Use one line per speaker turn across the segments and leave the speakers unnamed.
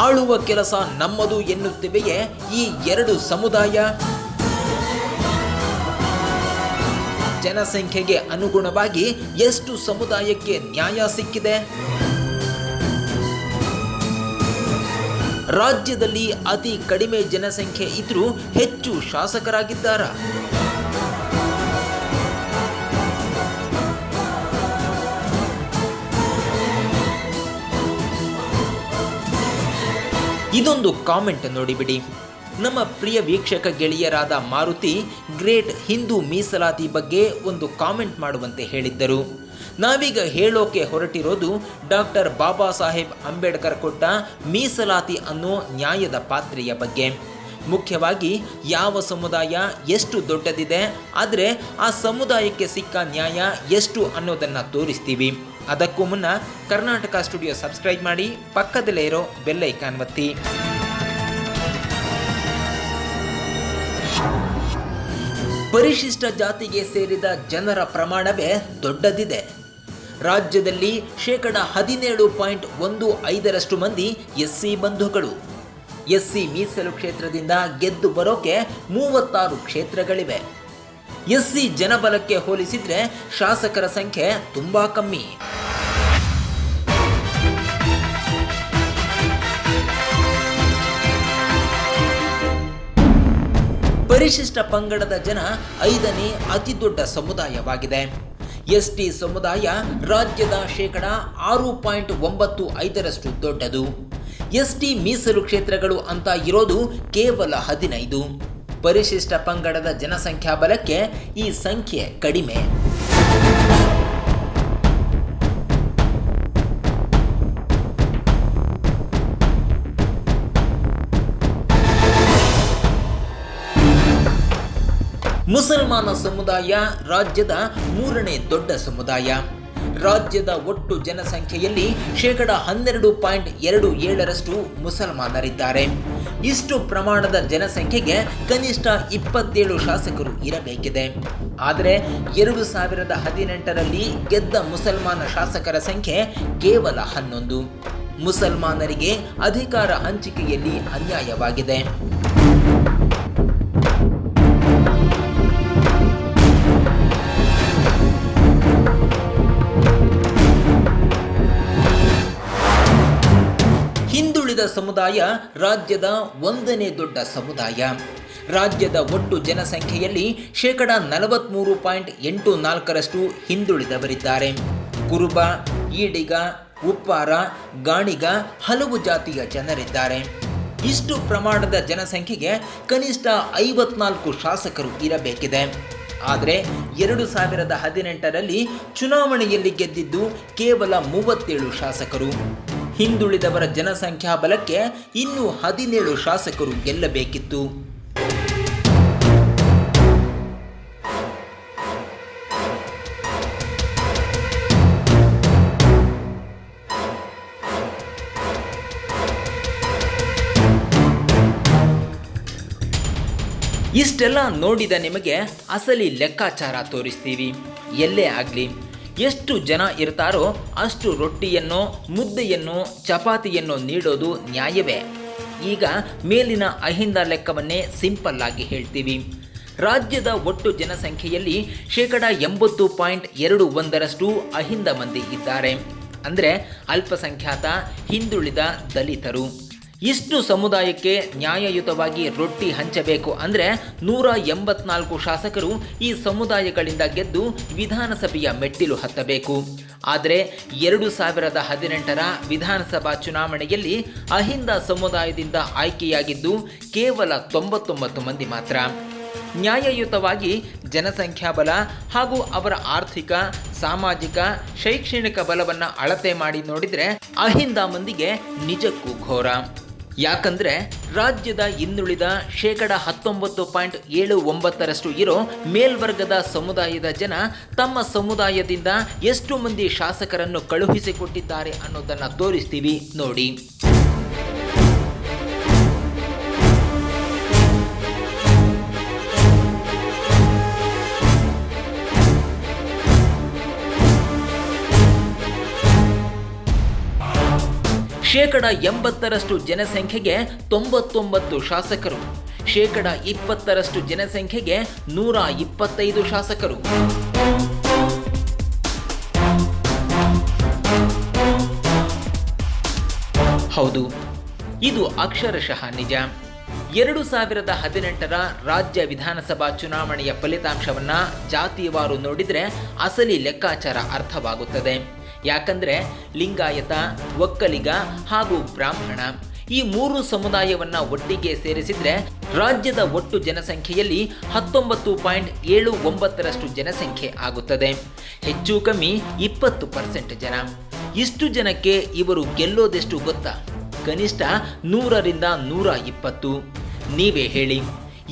ಆಳುವ ಕೆಲಸ ನಮ್ಮದು ಎನ್ನುತ್ತಿವೆಯೇ ಈ ಎರಡು ಸಮುದಾಯ? ಜನಸಂಖ್ಯೆಗೆ ಅನುಗುಣವಾಗಿ ಎಷ್ಟು ಸಮುದಾಯಕ್ಕೆ ನ್ಯಾಯ ಸಿಕ್ಕಿದೆ? ರಾಜ್ಯದಲ್ಲಿ ಅತಿ ಕಡಿಮೆ ಜನಸಂಖ್ಯೆ ಇದ್ರೂ ಹೆಚ್ಚು ಶಾಸಕರಾಗಿದ್ದಾರಾ? ಇದೊಂದು ಕಾಮೆಂಟ್ ನೋಡಿಬಿಡಿ. ನಮ್ಮ ಪ್ರಿಯ ವೀಕ್ಷಕ ಗೆಳೆಯರಾದ ಮಾರುತಿ ಗ್ರೇಟ್ ಹಿಂದೂ ಮೀಸಲಾತಿ ಬಗ್ಗೆ ಒಂದು ಕಾಮೆಂಟ್ ಮಾಡುವಂತೆ ಹೇಳಿದ್ದರು. ನಾವೀಗ ಹೇಳೋಕೆ ಹೊರಟಿರೋದು ಡಾಕ್ಟರ್ ಬಾಬಾ ಸಾಹೇಬ್ ಅಂಬೇಡ್ಕರ್ ಕೊಟ್ಟ ಮೀಸಲಾತಿ ಅನ್ನೋ ನ್ಯಾಯದ ಪಾತ್ರೆಯ ಬಗ್ಗೆ. ಮುಖ್ಯವಾಗಿ ಯಾವ ಸಮುದಾಯ ಎಷ್ಟು ದೊಡ್ಡದಿದೆ, ಆದರೆ ಆ ಸಮುದಾಯಕ್ಕೆ ಸಿಕ್ಕ ನ್ಯಾಯ ಎಷ್ಟು ಅನ್ನೋದನ್ನು ತೋರಿಸ್ತೀವಿ. ಅದಕ್ಕೂ ಮುನ್ನ ಕರ್ನಾಟಕ ಸ್ಟುಡಿಯೋ ಸಬ್ಸ್ಕ್ರೈಬ್ ಮಾಡಿ, ಪಕ್ಕದಲ್ಲೇ ಇರೋ ಬೆಲ್ ಐಕಾನ್ ಒತ್ತಿ. ಪರಿಶಿಷ್ಟ ಜಾತಿಗೆ ಸೇರಿದ ಜನರ ಪ್ರಮಾಣವೇ ದೊಡ್ಡದಿದೆ. ರಾಜ್ಯದಲ್ಲಿ 17.15% ಮಂದಿ ಎಸ್ಸಿ ಬಂಧುಗಳು. ಎಸ್ಸಿ ಮೀಸಲು ಕ್ಷೇತ್ರದಿಂದ ಗೆದ್ದು ಬರೋಕೆ 36 ಕ್ಷೇತ್ರಗಳಿವೆ. ಎಸ್ಸಿ ಜನಬಲಕ್ಕೆ ಹೋಲಿಸಿದ್ರೆ ಶಾಸಕರ ಸಂಖ್ಯೆ ತುಂಬಾ ಕಮ್ಮಿ. ಪರಿಶಿಷ್ಟ ಪಂಗಡದ ಜನ 5ನೇ ಅತಿ ದೊಡ್ಡ ಸಮುದಾಯವಾಗಿದೆ. ಎಸ್ಟಿ ಸಮುದಾಯ ರಾಜ್ಯದ 6.95% ದೊಡ್ಡದು. ಎಸ್ಟಿ ಮೀಸಲು ಕ್ಷೇತ್ರಗಳು ಅಂತ ಇರೋದು ಕೇವಲ 15. ಪರಿಶಿಷ್ಟ ಪಂಗಡದ ಜನಸಂಖ್ಯಾ ಬಲಕ್ಕೆ ಈ ಸಂಖ್ಯೆ ಕಡಿಮೆ. ಮುಸಲ್ಮಾನ ಸಮುದಾಯ ರಾಜ್ಯದ 3ನೇ ದೊಡ್ಡ ಸಮುದಾಯ. ರಾಜ್ಯದ ಒಟ್ಟು ಜನಸಂಖ್ಯೆಯಲ್ಲಿ 12.27% ಮುಸಲ್ಮಾನರಿದ್ದಾರೆ. ಇಷ್ಟು ಪ್ರಮಾಣದ ಜನಸಂಖ್ಯೆಗೆ ಕನಿಷ್ಠ 27 ಶಾಸಕರು ಇರಬೇಕಿದೆ. ಆದರೆ 2018ರಲ್ಲಿ ಗೆದ್ದ ಮುಸಲ್ಮಾನ ಶಾಸಕರ ಸಂಖ್ಯೆ ಕೇವಲ 11. ಮುಸಲ್ಮಾನರಿಗೆ ಅಧಿಕಾರ ಹಂಚಿಕೆಯಲ್ಲಿ ಅನ್ಯಾಯವಾಗಿದೆ. ಹಿಂದುಳಿದ ಸಮುದಾಯ ರಾಜ್ಯದ 1ನೇ ದೊಡ್ಡ ಸಮುದಾಯ. ರಾಜ್ಯದ ಒಟ್ಟು ಜನಸಂಖ್ಯೆಯಲ್ಲಿ 43.84% ಹಿಂದುಳಿದವರಿದ್ದಾರೆ. ಕುರುಬ, ಈಡಿಗ, ಉಪ್ಪಾರ, ಗಾಣಿಗ ಹಲವು ಜಾತಿಯ ಜನರಿದ್ದಾರೆ. ಇಷ್ಟು ಪ್ರಮಾಣದ ಜನಸಂಖ್ಯೆಗೆ ಕನಿಷ್ಠ 54 ಶಾಸಕರು ಇರಬೇಕಿದೆ. ಆದರೆ 2018ರಲ್ಲಿ ಚುನಾವಣೆಯಲ್ಲಿ ಗೆದ್ದಿದ್ದು ಕೇವಲ 37 ಶಾಸಕರು. ಹಿಂದುಳಿದವರ ಜನಸಂಖ್ಯಾ ಬಲಕ್ಕೆ ಇನ್ನೂ 17 ಶಾಸಕರು ಗೆಲ್ಲಬೇಕಿತ್ತು. ಇಷ್ಟೆಲ್ಲ ನೋಡಿದ ನಿಮಗೆ ಅಸಲಿ ಲೆಕ್ಕಾಚಾರ ತೋರಿಸ್ತೀವಿ. ಎಲ್ಲೇ ಆಗಲಿ, ಎಷ್ಟು ಜನ ಇರ್ತಾರೋ ಅಷ್ಟು ರೊಟ್ಟಿಯನ್ನು, ಮುದ್ದೆಯನ್ನು, ಚಪಾತಿಯನ್ನು ನೀಡೋದು ನ್ಯಾಯವೇ? ಈಗ ಮೇಲಿನ ಅಹಿಂದ ಲೆಕ್ಕವನ್ನೇ ಸಿಂಪಲ್ ಆಗಿ ಹೇಳ್ತೀವಿ. ರಾಜ್ಯದ ಒಟ್ಟು ಜನಸಂಖ್ಯೆಯಲ್ಲಿ 80.21% ಅಹಿಂದ ಮಂದಿ ಇದ್ದಾರೆ. ಅಂದರೆ ಅಲ್ಪಸಂಖ್ಯಾತ, ಹಿಂದುಳಿದ, ದಲಿತರು. ಇಷ್ಟು ಸಮುದಾಯಕ್ಕೆ ನ್ಯಾಯಯುತವಾಗಿ ರೊಟ್ಟಿ ಹಂಚಬೇಕು ಅಂದರೆ 184 ಶಾಸಕರು ಈ ಸಮುದಾಯಗಳಿಂದ ಗೆದ್ದು ವಿಧಾನಸಭೆಯ ಮೆಟ್ಟಿಲು ಹತ್ತಬೇಕು. ಆದರೆ 2018ರ ವಿಧಾನಸಭಾ ಚುನಾವಣೆಯಲ್ಲಿ ಅಹಿಂದ ಸಮುದಾಯದಿಂದ ಆಯ್ಕೆಯಾಗಿದ್ದು ಕೇವಲ 99 ಮಂದಿ ಮಾತ್ರ. ನ್ಯಾಯಯುತವಾಗಿ ಜನಸಂಖ್ಯಾಬಲ ಹಾಗೂ ಅವರ ಆರ್ಥಿಕ, ಸಾಮಾಜಿಕ, ಶೈಕ್ಷಣಿಕ ಬಲವನ್ನು ಅಳತೆ ಮಾಡಿ ನೋಡಿದರೆ ಅಹಿಂದ ಮಂದಿಗೆ ನಿಜಕ್ಕೂ ಘೋರ. ಯಾಕಂದರೆ ರಾಜ್ಯದ ಇನ್ನುಳಿದ 19.79% ಇರೋ ಮೇಲ್ವರ್ಗದ ಸಮುದಾಯದ ಜನ ತಮ್ಮ ಸಮುದಾಯದಿಂದ ಎಷ್ಟು ಮಂದಿ ಶಾಸಕರನ್ನು ಕಳುಹಿಸಿಕೊಟ್ಟಿದ್ದಾರೆ ಅನ್ನೋದನ್ನು ತೋರಿಸ್ತೀವಿ ನೋಡಿ. 80% ಜನಸಂಖ್ಯೆಗೆ 99 ಶಾಸಕರು, 20% ಜನಸಂಖ್ಯೆಗೆ 125 ಶಾಸಕರು. ಹೌದು, ಇದು ಅಕ್ಷರಶಃ ನಿಜ. 2018ರ ರಾಜ್ಯ ವಿಧಾನಸಭಾ ಚುನಾವಣೆಯ ಫಲಿತಾಂಶವನ್ನು ಜಾತಿವಾರು ನೋಡಿದರೆ ಅಸಲಿ ಲೆಕ್ಕಾಚಾರ ಅರ್ಥವಾಗುತ್ತದೆ. ಯಾಕಂದರೆ ಲಿಂಗಾಯತ, ಒಕ್ಕಲಿಗ ಹಾಗೂ ಬ್ರಾಹ್ಮಣ ಈ 3 ಸಮುದಾಯವನ್ನು ಒಟ್ಟಿಗೆ ಸೇರಿಸಿದರೆ ರಾಜ್ಯದ ಒಟ್ಟು ಜನಸಂಖ್ಯೆಯಲ್ಲಿ 19.79% ಜನಸಂಖ್ಯೆ ಆಗುತ್ತದೆ. ಹೆಚ್ಚು ಕಮ್ಮಿ 20% ಜನ. ಇಷ್ಟು ಜನಕ್ಕೆ ಇವರು ಗೆಲ್ಲೋದೆಷ್ಟು ಗೊತ್ತಾ? ಕನಿಷ್ಠ 100ರಿಂದ 120. ನೀವೇ ಹೇಳಿ.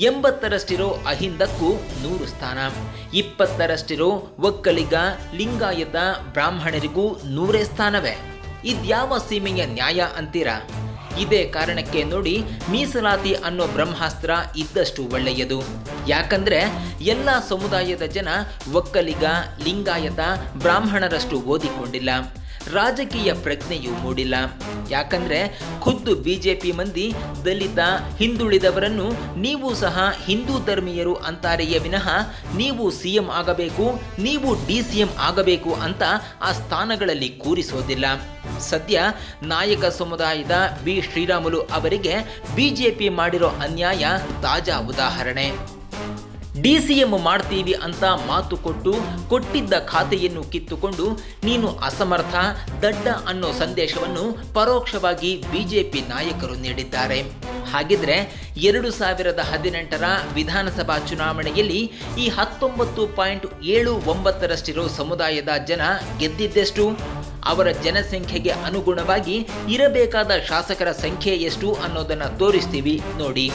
80ರಷ್ಟಿರೋ ಅಹಿಂದಕ್ಕೂ 100 ಸ್ಥಾನ, 20ರಷ್ಟಿರೋ ಒಕ್ಕಲಿಗ, ಲಿಂಗಾಯತ, ಬ್ರಾಹ್ಮಣರಿಗೂ 100 ಸ್ಥಾನವೇ. ಇದ್ಯಾವ ಸೀಮೆಯ ನ್ಯಾಯ ಅಂತೀರಾ? ಇದೇ ಕಾರಣಕ್ಕೆ ನೋಡಿ ಮೀಸಲಾತಿ ಅನ್ನೋ ಬ್ರಹ್ಮಾಸ್ತ್ರ ಇದ್ದಷ್ಟು ಒಳ್ಳೆಯದು. ಯಾಕಂದರೆ ಎಲ್ಲ ಸಮುದಾಯದ ಜನ ಒಕ್ಕಲಿಗ, ಲಿಂಗಾಯತ, ಬ್ರಾಹ್ಮಣರಷ್ಟು ಓದಿಕೊಂಡಿಲ್ಲ, ರಾಜಕೀಯ ಪ್ರಜ್ಞೆಯೂ ಮೂಡಿಲ್ಲ. ಯಾಕಂದರೆ ಖುದ್ದು ಬಿಜೆಪಿ ಮಂದಿ ದಲಿತ, ಹಿಂದುಳಿದವರನ್ನು ನೀವು ಸಹ ಹಿಂದೂ ಧರ್ಮೀಯರು ಅಂತಾರೆಯೇ ವಿನಃ ನೀವು ಸಿಎಂ ಆಗಬೇಕು, ನೀವು DCM ಆಗಬೇಕು ಅಂತ ಆ ಸ್ಥಾನಗಳಲ್ಲಿ ಕೂರಿಸೋದಿಲ್ಲ. ಸದ್ಯ ನಾಯಕ ಸಮುದಾಯದ ಬಿ ಶ್ರೀರಾಮುಲು ಅವರಿಗೆ ಬಿಜೆಪಿ ಮಾಡಿರೋ ಅನ್ಯಾಯ ತಾಜಾ ಉದಾಹರಣೆ. DCM ಮಾಡ್ತೀವಿ ಅಂತ ಮಾತು ಕೊಟ್ಟಿದ್ದ ಖಾತೆಯನ್ನು ಕಿತ್ತುಕೊಂಡು ನೀನು ಅಸಮರ್ಥ, ದಡ್ಡ ಅನ್ನೋ ಸಂದೇಶವನ್ನು ಪರೋಕ್ಷವಾಗಿ ಬಿಜೆಪಿ ನಾಯಕರು ನೀಡಿದ್ದಾರೆ. ಹಾಗಿದ್ರೆ 2018ರ ವಿಧಾನಸಭಾ ಚುನಾವಣೆಯಲ್ಲಿ ಈ 19.79ರಷ್ಟಿರೋ ಸಮುದಾಯದ ಜನ ಗೆದ್ದಿದ್ದೆಷ್ಟು? ಅವರ ಜನಸಂಖ್ಯೆಗೆ ಅನುಗುಣವಾಗಿ ಇರಬೇಕಾದ ಶಾಸಕರ ಸಂಖ್ಯೆ ಎಷ್ಟು ಅನ್ನೋದನ್ನು ತೋರಿಸ್ತೀವಿ ನೋಡಿ.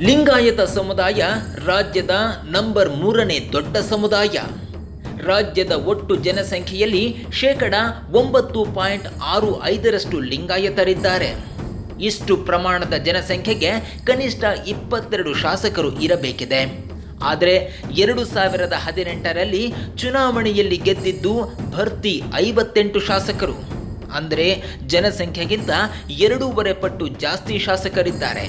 ಲಿಂಗಾಯತ ಸಮುದಾಯ ರಾಜ್ಯದ ನಂಬರ್ 3ನೇ ದೊಡ್ಡ ಸಮುದಾಯ. ರಾಜ್ಯದ ಒಟ್ಟು ಜನಸಂಖ್ಯೆಯಲ್ಲಿ 9.65% ಲಿಂಗಾಯತರಿದ್ದಾರೆ. ಇಷ್ಟು ಪ್ರಮಾಣದ ಜನಸಂಖ್ಯೆಗೆ ಕನಿಷ್ಠ 22 ಶಾಸಕರು ಇರಬೇಕಿದೆ. ಆದರೆ 2018ರಲ್ಲಿ ಚುನಾವಣೆಯಲ್ಲಿ ಗೆದ್ದಿದ್ದು ಭರ್ತಿ 58 ಶಾಸಕರು. ಅಂದರೆ ಜನಸಂಖ್ಯೆಗಿಂತ 2.5 ಪಟ್ಟು ಜಾಸ್ತಿ ಶಾಸಕರಿದ್ದಾರೆ.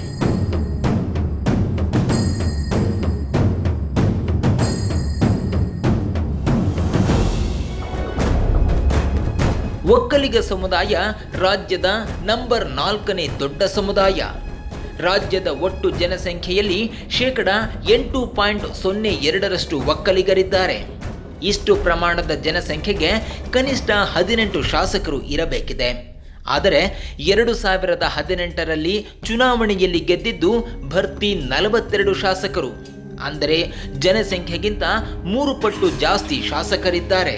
ಒಕ್ಕಲಿಗ ಸಮುದಾಯ ರಾಜ್ಯದ ನಂಬರ್ 4ನೇ ದೊಡ್ಡ ಸಮುದಾಯ. ರಾಜ್ಯದ ಒಟ್ಟು ಜನಸಂಖ್ಯೆಯಲ್ಲಿ 8.02% ಒಕ್ಕಲಿಗರಿದ್ದಾರೆ. ಇಷ್ಟು ಪ್ರಮಾಣದ ಜನಸಂಖ್ಯೆಗೆ ಕನಿಷ್ಠ 18 ಶಾಸಕರು ಇರಬೇಕಿದೆ. ಆದರೆ 2018ರಲ್ಲಿ ಚುನಾವಣೆಯಲ್ಲಿ ಗೆದ್ದಿದ್ದು ಭರ್ತಿ 42 ಶಾಸಕರು. ಅಂದರೆ ಜನಸಂಖ್ಯೆಗಿಂತ 3 ಪಟ್ಟು ಜಾಸ್ತಿ ಶಾಸಕರಿದ್ದಾರೆ.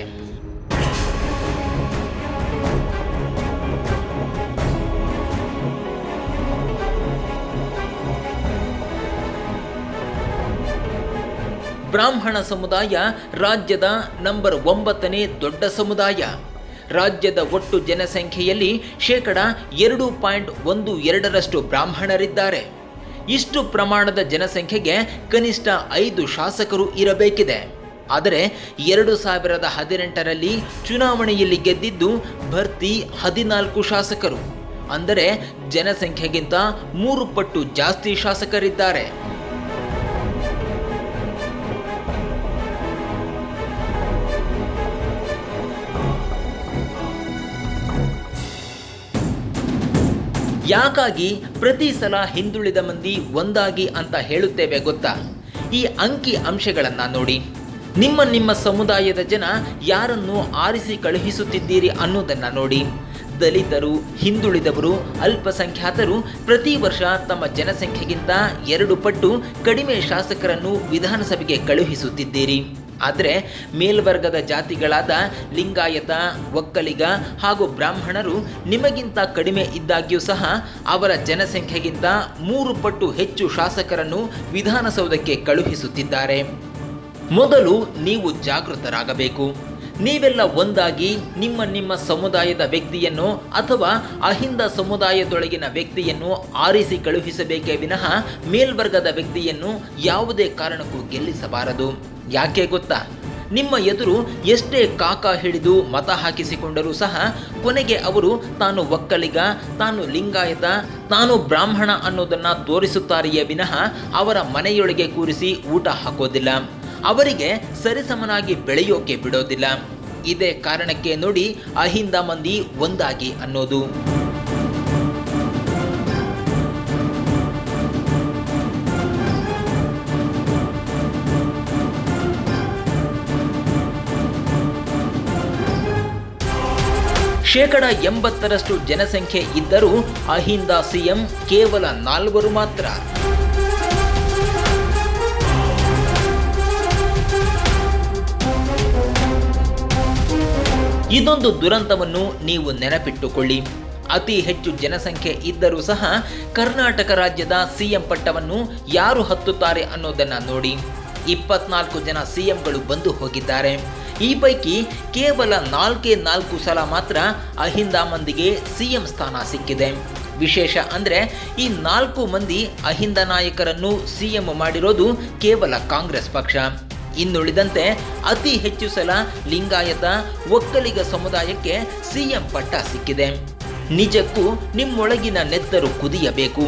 ಬ್ರಾಹ್ಮಣ ಸಮುದಾಯ ರಾಜ್ಯದ ನಂಬರ್ 9ನೇ ದೊಡ್ಡ ಸಮುದಾಯ. ರಾಜ್ಯದ ಒಟ್ಟು ಜನಸಂಖ್ಯೆಯಲ್ಲಿ 2.12% ಬ್ರಾಹ್ಮಣರಿದ್ದಾರೆ. ಇಷ್ಟು ಪ್ರಮಾಣದ ಜನಸಂಖ್ಯೆಗೆ ಕನಿಷ್ಠ 5 ಶಾಸಕರು ಇರಬೇಕಿದೆ. ಆದರೆ 2018ರಲ್ಲಿ ಚುನಾವಣೆಯಲ್ಲಿ ಗೆದ್ದಿದ್ದು ಭರ್ತಿ 14 ಶಾಸಕರು. ಅಂದರೆ ಜನಸಂಖ್ಯೆಗಿಂತ 3 ಪಟ್ಟು ಜಾಸ್ತಿ ಶಾಸಕರಿದ್ದಾರೆ. ಯಾಕಾಗಿ ಪ್ರತಿ ಸಲ ಹಿಂದುಳಿದ ಮಂದಿ ಒಂದಾಗಿ ಅಂತ ಹೇಳುತ್ತೇವೆ ಗೊತ್ತಾ? ಈ ಅಂಕಿ ಅಂಶಗಳನ್ನು ನೋಡಿ. ನಿಮ್ಮ ಸಮುದಾಯದ ಜನ ಯಾರನ್ನು ಆರಿಸಿ ಕಳುಹಿಸುತ್ತಿದ್ದೀರಿ ಅನ್ನೋದನ್ನು ನೋಡಿ. ದಲಿತರು, ಹಿಂದುಳಿದವರು, ಅಲ್ಪಸಂಖ್ಯಾತರು ಪ್ರತಿ ವರ್ಷ ತಮ್ಮ ಜನಸಂಖ್ಯೆಗಿಂತ 2 ಪಟ್ಟು ಕಡಿಮೆ ಶಾಸಕರನ್ನು ವಿಧಾನಸಭೆಗೆ ಕಳುಹಿಸುತ್ತಿದ್ದೀರಿ. ಆದರೆ ಮೇಲ್ವರ್ಗದ ಜಾತಿಗಳಾದ ಲಿಂಗಾಯತ, ಒಕ್ಕಲಿಗ ಹಾಗೂ ಬ್ರಾಹ್ಮಣರು ನಿಮಗಿಂತ ಕಡಿಮೆ ಇದ್ದಾಗ್ಯೂ ಸಹ ಅವರ ಜನಸಂಖ್ಯೆಗಿಂತ 3 ಪಟ್ಟು ಹೆಚ್ಚು ಶಾಸಕರನ್ನು ವಿಧಾನಸೌಧಕ್ಕೆ ಕಳುಹಿಸುತ್ತಿದ್ದಾರೆ. ಮೊದಲು ನೀವು ಜಾಗೃತರಾಗಬೇಕು. ನೀವೆಲ್ಲ ಒಂದಾಗಿ ನಿಮ್ಮ ಸಮುದಾಯದ ವ್ಯಕ್ತಿಯನ್ನು ಅಥವಾ ಅಹಿಂದ ಸಮುದಾಯದೊಳಗಿನ ವ್ಯಕ್ತಿಯನ್ನು ಆರಿಸಿ ಕಳುಹಿಸಬೇಕೇ ವಿನಃ ಮೇಲ್ವರ್ಗದ ವ್ಯಕ್ತಿಯನ್ನು ಯಾವುದೇ ಕಾರಣಕ್ಕೂ ಗೆಲ್ಲಿಸಬಾರದು. ಯಾಕೆ ಗೊತ್ತಾ? ನಿಮ್ಮ ಎದುರು ಎಷ್ಟೇ ಕಾಕ ಹಿಡಿದು ಮತ ಹಾಕಿಸಿಕೊಂಡರೂ ಸಹ ಕೊನೆಗೆ ಅವರು ತಾನು ಒಕ್ಕಲಿಗ, ತಾನು ಲಿಂಗಾಯತ, ತಾನು ಬ್ರಾಹ್ಮಣ ಅನ್ನೋದನ್ನು ತೋರಿಸುತ್ತಾರೆಯೇ ವಿನಃ ಅವರ ಮನೆಯೊಳಗೆ ಕೂರಿಸಿ ಊಟ ಹಾಕೋದಿಲ್ಲ, ಅವರಿಗೆ ಸರಿಸಮನಾಗಿ ಬೆಳೆಯೋಕೆ ಬಿಡೋದಿಲ್ಲ. ಇದೇ ಕಾರಣಕ್ಕೆ ನೋಡಿ ಅಹಿಂದ ಮಂದಿ ಒಂದಾಗಿ ಅನ್ನೋದು. ಶೇಕಡ 80ರಷ್ಟು ಜನಸಂಖ್ಯೆ ಇದ್ದರೂ ಅಹಿಂದ ಸಿಎಂ ಕೇವಲ 4 ಮಾತ್ರ. ಇದೊಂದು ದುರಂತವನ್ನು ನೀವು ನೆನಪಿಟ್ಟುಕೊಳ್ಳಿ. ಅತಿ ಹೆಚ್ಚು ಜನಸಂಖ್ಯೆ ಇದ್ದರೂ ಸಹ ಕರ್ನಾಟಕ ರಾಜ್ಯದ ಸಿಎಂ ಪಟ್ಟವನ್ನು ಯಾರು ಹತ್ತುತ್ತಾರೆ ಅನ್ನೋದನ್ನು ನೋಡಿ. 24 ಜನ ಸಿಎಂಗಳು ಬಂದು ಹೋಗಿದ್ದಾರೆ. ಈ ಪೈಕಿ ಕೇವಲ 4 ಸಲ ಮಾತ್ರ ಅಹಿಂದ ಮಂದಿಗೆ ಸಿಎಂ ಸ್ಥಾನ ಸಿಕ್ಕಿದೆ. ವಿಶೇಷ ಅಂದರೆ ಈ 4 ಮಂದಿ ಅಹಿಂದ ನಾಯಕರನ್ನು ಸಿಎಂ ಮಾಡಿರೋದು ಕೇವಲ ಕಾಂಗ್ರೆಸ್ ಪಕ್ಷ. ಇನ್ನುಳಿದಂತೆ ಅತಿ ಹೆಚ್ಚು ಸಲ ಲಿಂಗಾಯತ, ಒಕ್ಕಲಿಗ ಸಮುದಾಯಕ್ಕೆ ಸಿಎಂ ಪಟ್ಟ ಸಿಕ್ಕಿದೆ. ನಿಜಕ್ಕೂ ನಿಮ್ಮೊಳಗಿನ ನೆತ್ತರು ಕುದಿಯಬೇಕು.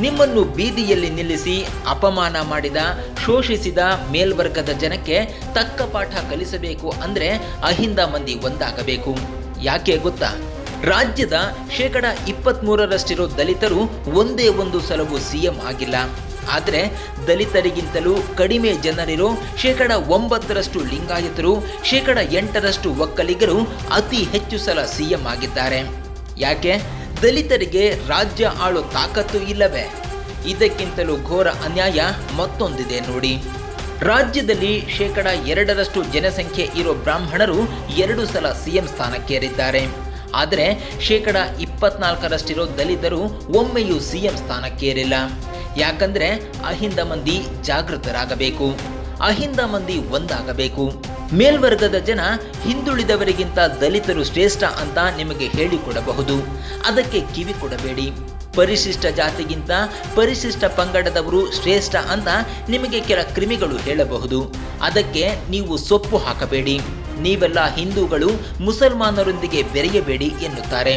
ನಿಮ್ಮನ್ನು ಬೀದಿಯಲ್ಲಿ ನಿಲ್ಲಿಸಿ ಅಪಮಾನ ಮಾಡಿದ, ಶೋಷಿಸಿದ ಮೇಲ್ವರ್ಗದ ಜನಕ್ಕೆ ತಕ್ಕ ಪಾಠ ಕಲಿಸಬೇಕು ಅಂದರೆ ಅಹಿಂದ ಮಂದಿ ಒಂದಾಗಬೇಕು. ಯಾಕೆ ಗೊತ್ತಾ? ರಾಜ್ಯದ ಶೇಕಡ 23ರಷ್ಟಿರೋ ದಲಿತರು ಒಂದೇ ಒಂದು ಸಲವೂ ಸಿಎಂ ಆಗಿಲ್ಲ. ಆದರೆ ದಲಿತರಿಗಿಂತಲೂ ಕಡಿಮೆ ಜನರಿರೋ ಶೇಕಡ 9ರಷ್ಟು ಲಿಂಗಾಯತರು, ಶೇಕಡ 8ರಷ್ಟು ಒಕ್ಕಲಿಗರು ಅತಿ ಹೆಚ್ಚು ಸಲ ಸಿಎಂ ಆಗಿದ್ದಾರೆ. ಯಾಕೆ? ದಲಿತರಿಗೆ ರಾಜ್ಯ ಆಳೋ ತಾಕತ್ತು ಇಲ್ಲವೇ? ಇದಕ್ಕಿಂತಲೂ ಘೋರ ಅನ್ಯಾಯ ಮತ್ತೊಂದಿದೆ ನೋಡಿ. ರಾಜ್ಯದಲ್ಲಿ ಶೇಕಡ 2ರಷ್ಟು ಜನಸಂಖ್ಯೆ ಇರೋ ಬ್ರಾಹ್ಮಣರು 2 ಸಲ ಸಿಎಂ ಸ್ಥಾನಕ್ಕೇರಿದ್ದಾರೆ. ಆದರೆ ಶೇಕಡ 24ರಷ್ಟಿರೋ ದಲಿತರು ಒಮ್ಮೆಯೂ ಸಿಎಂ ಸ್ಥಾನಕ್ಕೇರಿಲ್ಲ. ಯಾಕಂದರೆ ಅಹಿಂದ ಮಂದಿ ಜಾಗೃತರಾಗಬೇಕು, ಅಹಿಂದ ಮಂದಿ ಒಂದಾಗಬೇಕು. ಮೇಲ್ವರ್ಗದ ಜನ ಹಿಂದುಳಿದವರಿಗಿಂತ ದಲಿತರು ಶ್ರೇಷ್ಠ ಅಂತ ನಿಮಗೆ ಹೇಳಿಕೊಡಬಹುದು, ಅದಕ್ಕೆ ಕಿವಿ ಕೊಡಬೇಡಿ. ಪರಿಶಿಷ್ಟ ಜಾತಿಗಿಂತ ಪರಿಶಿಷ್ಟ ಪಂಗಡದವರು ಶ್ರೇಷ್ಠ ಅಂತ ನಿಮಗೆ ಕೆಲ ಕ್ರಿಮಿಗಳು ಹೇಳಬಹುದು, ಅದಕ್ಕೆ ನೀವು ಸೊಪ್ಪು ಹಾಕಬೇಡಿ. ನೀವೆಲ್ಲ ಹಿಂದೂಗಳು ಮುಸಲ್ಮಾನರೊಂದಿಗೆ ಬೆರೆಯಬೇಡಿ ಎನ್ನುತ್ತಾರೆ.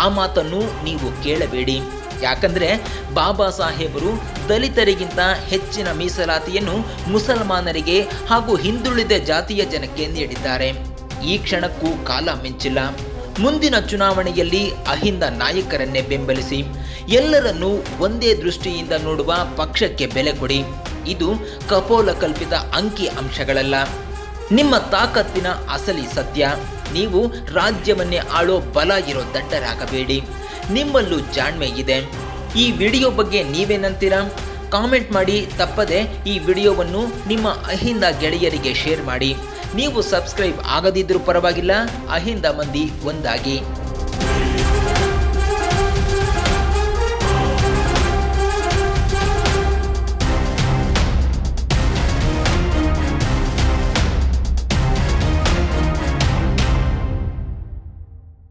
ಆ ಮಾತನ್ನು ನೀವು ಕೇಳಬೇಡಿ. ಯಾಕಂದರೆ ಬಾಬಾ ಸಾಹೇಬರು ದಲಿತರಿಗಿಂತ ಹೆಚ್ಚಿನ ಮೀಸಲಾತಿಯನ್ನು ಮುಸಲ್ಮಾನರಿಗೆ ಹಾಗೂ ಹಿಂದುಳಿದ ಜಾತಿಯ ಜನಕ್ಕೆ ನೀಡಿದ್ದಾರೆ. ಈ ಕ್ಷಣಕ್ಕೂ ಕಾಲ ಮಿಂಚಿಲ್ಲ. ಮುಂದಿನ ಚುನಾವಣೆಯಲ್ಲಿ ಅಹಿಂದ ನಾಯಕರನ್ನೇ ಬೆಂಬಲಿಸಿ. ಎಲ್ಲರನ್ನೂ ಒಂದೇ ದೃಷ್ಟಿಯಿಂದ ನೋಡುವ ಪಕ್ಷಕ್ಕೆ ಬೆಲೆ ಕೊಡಿ. ಇದು ಕಪೋಲ ಕಲ್ಪಿತ ಅಂಕಿ ಅಂಶಗಳಲ್ಲ, ನಿಮ್ಮ ತಾಕತ್ತಿನ ಅಸಲಿ ಸತ್ಯ. ನೀವು ರಾಜ್ಯವನ್ನೇ ಆಳೋ ಬಲ ಇರೋ ದಡ್ಡರಾಗಬೇಡಿ. ನಿಮ್ಮಲ್ಲೂ ಜಾಣ್ಮೆ ಇದೆ. ಈ ವಿಡಿಯೋ ಬಗ್ಗೆ ನೀವೇನಂತೀರಾ? ಕಾಮೆಂಟ್ ಮಾಡಿ. ತಪ್ಪದೆ ಈ ವಿಡಿಯೋವನ್ನು ನಿಮ್ಮ ಅಹಿಂದ ಗೆಳೆಯರಿಗೆ ಶೇರ್ ಮಾಡಿ. ನೀವು ಸಬ್ಸ್ಕ್ರೈಬ್ ಆಗದಿದ್ದರೂ ಪರವಾಗಿಲ್ಲ, ಅಹಿಂದ ಮಂದಿ ಒಂದಾಗಿ.